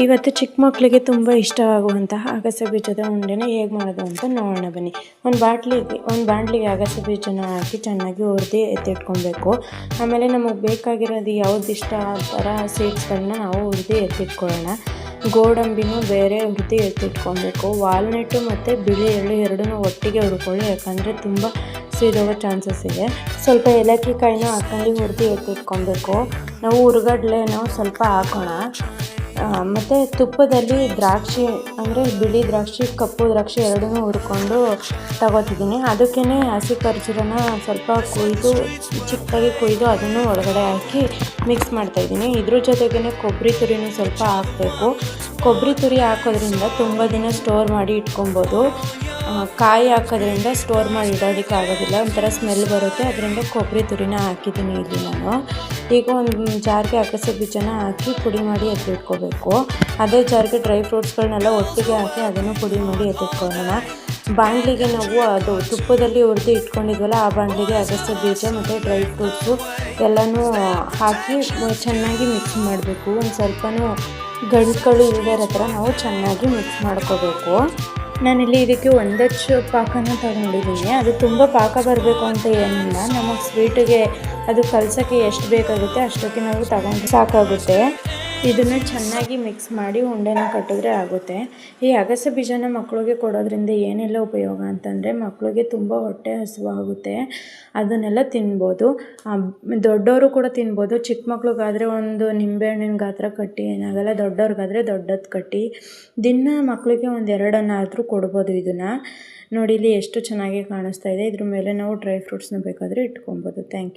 ಇವತ್ತು ಚಿಕ್ಕ ಮಕ್ಕಳಿಗೆ ತುಂಬ ಇಷ್ಟವಾಗುವಂತಹ ಅಗಸೆ ಬೀಜದ ಉಂಡೆನ ಹೇಗೆ ಮಾಡೋದು ಅಂತ ನೋಡೋಣ ಬನ್ನಿ. ಒಂದು ಬಾಣಲಿಗೆ ಅಗಸೆ ಬೀಜನ ಹಾಕಿ ಚೆನ್ನಾಗಿ ಹುರಿದು ಎತ್ತಿಟ್ಕೊಬೇಕು. ಆಮೇಲೆ ನಮಗೆ ಬೇಕಾಗಿರೋದು ಯಾವ್ದು ಇಷ್ಟ ಆ ಥರ ಸೀಡ್ಸ್ಗಳನ್ನ ನಾವು ಹುರಿದು ಎತ್ತಿಟ್ಕೊಳ್ಳೋಣ. ಗೋಡಂಬಿನೂ ಬೇರೆ ಹುರಿದು ಎತ್ತಿಟ್ಕೊಬೇಕು. ವಾಲ್ನಟ್ಟು ಮತ್ತು ಬಿಳಿ ಎಳ್ಳು ಎರಡನ್ನೂ ಒಟ್ಟಿಗೆ ಹುರ್ಕೊಳ್ಳಿ, ಯಾಕಂದರೆ ತುಂಬ ಸೀದೋಗೋ ಚಾನ್ಸಸ್ ಇದೆ. ಸ್ವಲ್ಪ ಏಲಕ್ಕಿ ಕಾಯಿನ ಹಾಕೊಂಡು ಹುರಿದು ಎತ್ತಿಟ್ಕೊಬೇಕು. ನಾವು ಹುರ್ಗಡ್ಲೆನೂ ಸ್ವಲ್ಪ ಹಾಕೋಣ. ಮತ್ತು ತುಪ್ಪದಲ್ಲಿ ದ್ರಾಕ್ಷಿ ಅಂದರೆ ಬಿಳಿ ದ್ರಾಕ್ಷಿ ಕಪ್ಪು ದ್ರಾಕ್ಷಿ ಎರಡನ್ನೂ ಹುರ್ಕೊಂಡು ತಗೋತಿದ್ದೀನಿ. ಅದಕ್ಕೇ ಹಸಿ ಖರ್ಜೂರನ ಸ್ವಲ್ಪ ಕೊಯ್ದು ಚಿಕ್ಕದಾಗಿ ಕೊಯ್ದು ಅದನ್ನು ಒಳಗಡೆ ಹಾಕಿ ಮಿಕ್ಸ್ ಮಾಡ್ತಾಯಿದ್ದೀನಿ. ಇದ್ರ ಜೊತೆಗೇ ಕೊಬ್ಬರಿ ತುರಿನೂ ಸ್ವಲ್ಪ ಹಾಕಬೇಕು. ಕೊಬ್ಬರಿ ತುರಿ ಹಾಕೋದ್ರಿಂದ ತುಂಬ ದಿನ ಸ್ಟೋರ್ ಮಾಡಿ ಇಟ್ಕೊಬೋದು. ಕಾಯಿ ಹಾಕೋದ್ರಿಂದ ಸ್ಟೋರ್ ಮಾಡಿ ಇಡೋದಕ್ಕೆ ಆಗೋದಿಲ್ಲ, ಒಂಥರ ಸ್ಮೆಲ್ ಬರುತ್ತೆ. ಅದರಿಂದ ಕೊಬ್ಬರಿ ತುರಿನ ಹಾಕಿದ್ದೀನಿ ಇಲ್ಲಿ ನಾನು. ಈಗ ಒಂದು ಜಾರ್ಗೆ ಅಗಸೆ ಬೀಜನ ಹಾಕಿ ಪುಡಿ ಮಾಡಿ ಎತ್ತಿಟ್ಕೋಬೇಕು. ಅದೇ ಜಾರ್ಗೆ ಡ್ರೈ ಫ್ರೂಟ್ಸ್ಗಳನ್ನೆಲ್ಲ ಒಟ್ಟಿಗೆ ಹಾಕಿ ಅದನ್ನು ಪುಡಿ ಮಾಡಿ ಎತ್ತಿಟ್ಕೊಳ್ಳೋಣ. ಬಾಣಲಿಗೆ ನಾವು ಅದು ತುಪ್ಪದಲ್ಲಿ ಹುರಿದು ಇಟ್ಕೊಂಡಿದ್ವಲ್ಲ, ಆ ಬಾಣಲಿಗೆ ಅಗಸೆ ಬೀಜ ಮತ್ತು ಡ್ರೈ ಫ್ರೂಟ್ಸು ಎಲ್ಲನೂ ಹಾಕಿ ಚೆನ್ನಾಗಿ ಮಿಕ್ಸ್ ಮಾಡಬೇಕು. ಒಂದು ಸ್ವಲ್ಪನೂ ಗಂಟುಗಳು ಇಲ್ಲದೇ ಇರೋ ಥರ ನಾವು ಚೆನ್ನಾಗಿ ಮಿಕ್ಸ್ ಮಾಡ್ಕೋಬೇಕು. ನಾನಿಲ್ಲಿ ಇದಕ್ಕೆ ಒಂದಚ್ಚು ಪಾಕನ ತಗೊಂಡಿದ್ದೀನಿ. ಅದು ತುಂಬ ಪಾಕ ಬರಬೇಕು ಅಂತ ಏನಿಲ್ಲ, ನಮಗೆ ಸ್ವೀಟಿಗೆ ಅದು ಕಲಸೋಕ್ಕೆ ಎಷ್ಟು ಬೇಕಾಗುತ್ತೆ ಅಷ್ಟಕ್ಕೆ ನಾವು ತಗೊಂಡು ಸಾಕಾಗುತ್ತೆ. ಇದನ್ನು ಚೆನ್ನಾಗಿ ಮಿಕ್ಸ್ ಮಾಡಿ ಉಂಡೆನ ಕಟ್ಟಿದ್ರೆ ಆಗುತ್ತೆ. ಈ ಅಗಸೆ ಬೀಜನ ಮಕ್ಕಳಿಗೆ ಕೊಡೋದ್ರಿಂದ ಏನೆಲ್ಲ ಉಪಯೋಗ ಅಂತಂದರೆ, ಮಕ್ಕಳಿಗೆ ತುಂಬ ಹೊಟ್ಟೆ ಹಸಿವಾಗುತ್ತೆ, ಅದನ್ನೆಲ್ಲ ತಿನ್ಬೋದು. ದೊಡ್ಡವರು ಕೂಡ ತಿನ್ಬೋದು. ಚಿಕ್ಕ ಮಕ್ಳಿಗಾದರೆ ಒಂದು ನಿಂಬೆಹಣ್ಣಿನ ಗಾತ್ರ ಕಟ್ಟಿ ಏನಾಗಲ್ಲ, ದೊಡ್ಡವ್ರಿಗಾದರೆ ದೊಡ್ಡದು ಕಟ್ಟಿ ದಿನ ಮಕ್ಕಳಿಗೆ ಒಂದು ಎರಡನ್ನಾದರೂ ಕೊಡ್ಬೋದು. ಇದನ್ನು ನೋಡಿ, ಇಲ್ಲಿ ಎಷ್ಟು ಚೆನ್ನಾಗಿ ಕಾಣಿಸ್ತಾ ಇದೆ. ಇದ್ರ ಮೇಲೆ ನಾವು ಡ್ರೈ ಫ್ರೂಟ್ಸ್ನ ಬೇಕಾದರೆ ಇಟ್ಕೊಬೋದು. Thank you.